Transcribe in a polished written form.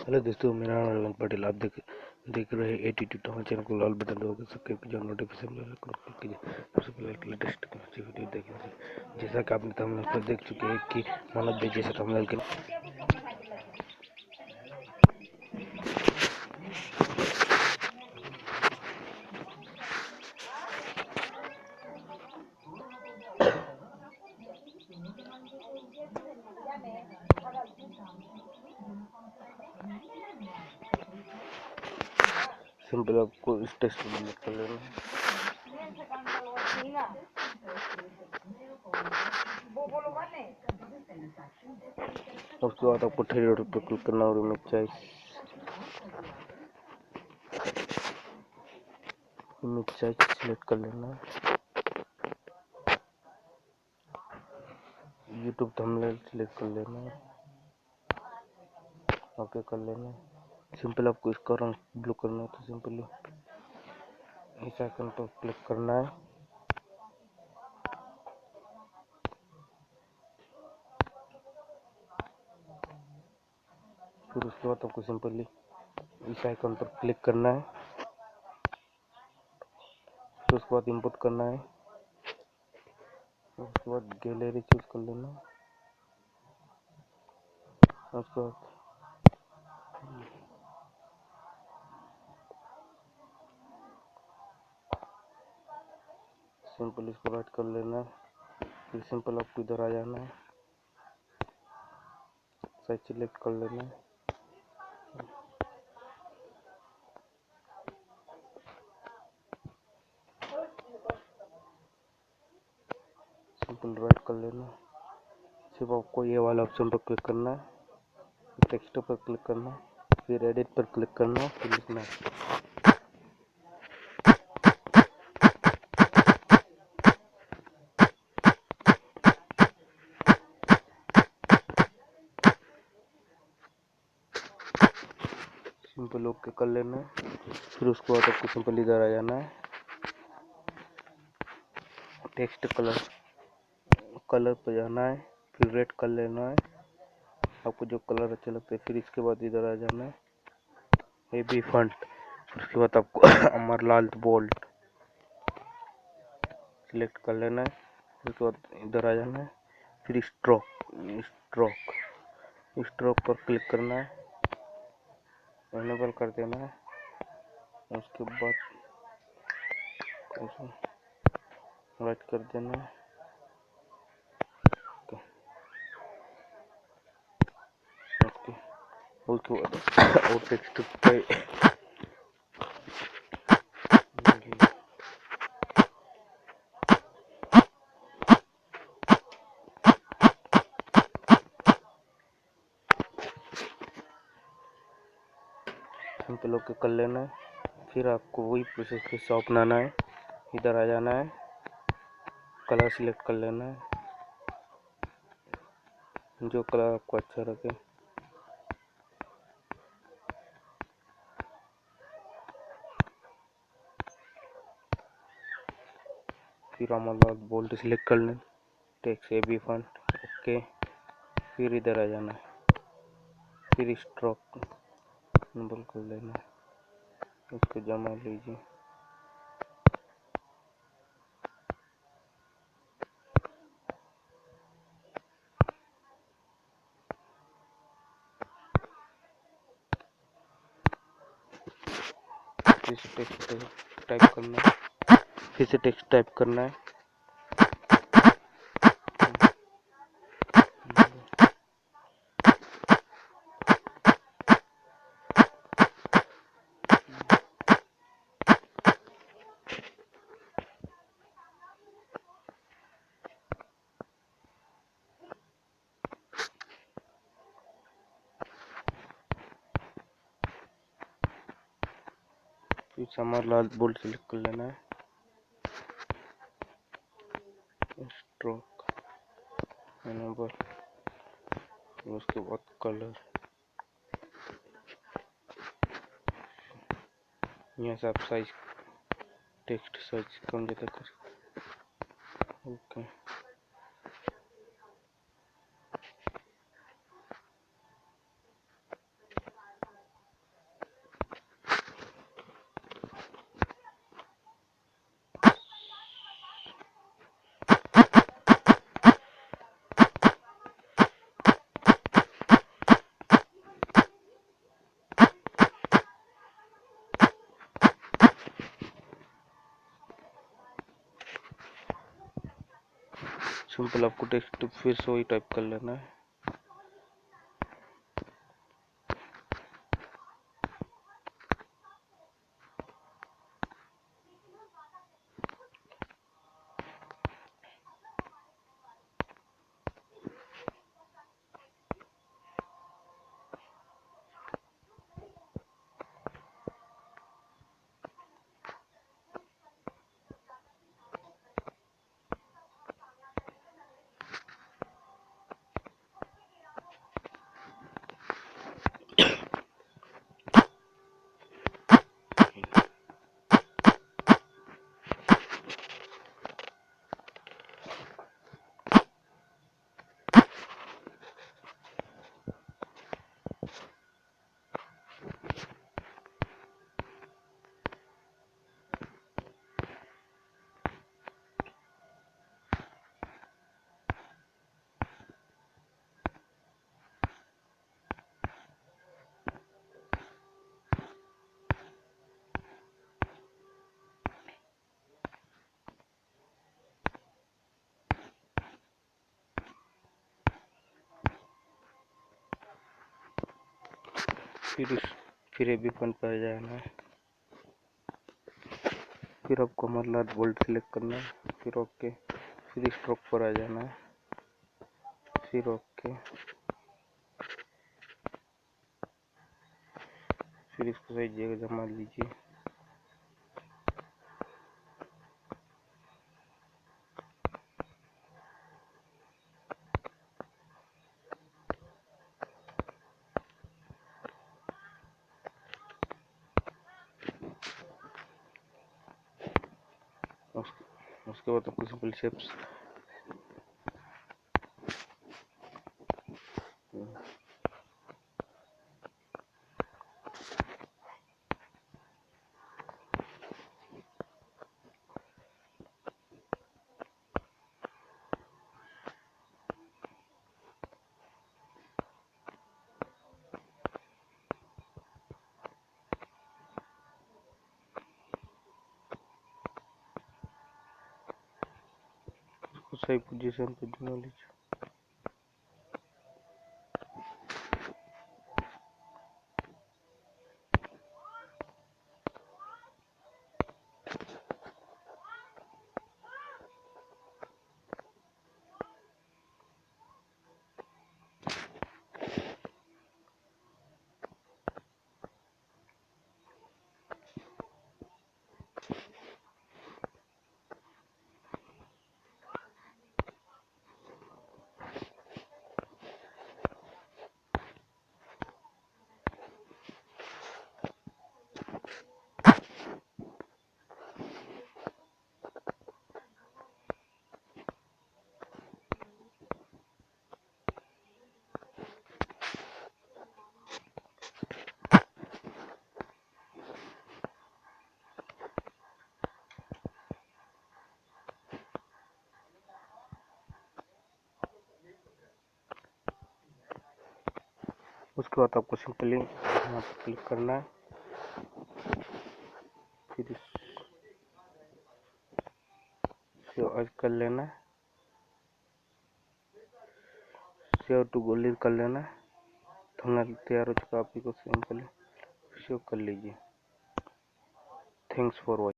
Hello दोस्तों, मेरा नाम अरविंद पटेल। आप देख रहे हैं एटीट्यूड। हमारे चैनल को लाल बटन दबाकर सब्सक्राइब कीजिए और नोटिफिकेशन बेल आइकन को क्लिक कीजिए। सबसे पहले लेटेस्ट टेक्नोलॉजी वीडियो देखने से जैसा कि आपने थंबनेल पर देख चुके हैं कि मनोज दे जैसे थंबनेल के सिंपल आपको इस टेस्ट को डिलीट कर लेना है। उसके बाद आपको थ्री डॉट पर क्लिक करना और इमेज साइज सिलेक्ट कर लेना है। यूट्यूब थंबनेल सिलेक्ट कर लेना है, ओके कर लेना है। सिंपल आपको इसका रंग ब्लू करना है तो सिंपली इस आइकन पर क्लिक करना है। फिर उसके बाद आपको सिंपली इस आइकन पर क्लिक करना है। फिर उसके बाद इंपोर्ट करना है। उसके बाद गैलरी चूज कर लेना। उसके बाद सिंपल इसको राइट कर लेना है। फिर सिंपल आपको इधर आ जाना है, साइज सिलेक्ट कर लेना है। सिंपल राइट कर लेना। सिर्फ आपको ये वाला ऑप्शन पर क्लिक करना है, टेक्स्ट पर क्लिक करना, फिर एडिट पर क्लिक करना, फिर लिखना है। सिंपल ओके कर लेना है। फिर उसके बाद आपको सिंपल इधर आ जाना है, टेक्स्ट कलर पर जाना है, फिर रेड कर लेना है आपको जो कलर अच्छा लगता है। फिर इसके बाद इधर आ जाना है, हेवी फॉन्ट। उसके बाद आपको अमरलाल बोल्ड सिलेक्ट कर लेना है। उसके बाद इधर आ जाना है, फिर स्ट्रोक स्ट्रोक पर क्लिक करना है, इनेबल कर देना है। उसके बाद राइट कर देना है। उसके बाद और टेक्स्ट पे सिंपल ओके कर लेना है। फिर आपको वही प्रोसेस फिर से अपनाना है। इधर आ जाना है, कलर सिलेक्ट कर लेना है, जो कलर आपको अच्छा लगे। फिर हमारा बोल्ड सिलेक्ट कर लें, टेक्स्ट हेवी फॉन्ट ओके। फिर इधर आ जाना है, फिर स्ट्रोक सिंबल कर लेना है, उसको जमा लीजिए। फिर से टेक्स्ट टाइप करना है, फिर से टेक्स्ट टाइप करना है। फिर से अमरलाल बोल्ड सिलेक्ट कर लेना है, स्ट्रोक नंबर, उसके बाद कलर। यहाँ से आप साइज टेक्स्ट साइज कम ज़्यादा कर ओके। सिंपल आपको टेक्स्ट फिर से वही टाइप कर लेना है। फिर ये भी फंट पर आ जाना है। फिर आपको मतलब बोल्ट सिलेक्ट करना है, फिर ओके, फिर स्ट्रोक पर आ जाना है, फिर ओके, फिर इसको सही जगह जमा लीजिए। उसके बाद आपको सिंपल शेप्स को सही पोजीशन पे बना लीजिए। उसके बाद आपको सिंपली यहाँ पर क्लिक करना है, फिर सेव एज कर लेना है, सेव टू गोली कर लेना है। थंबनेल तैयार हो चुका, आप को सिंपली सेव कर लीजिए। Thanks for watching.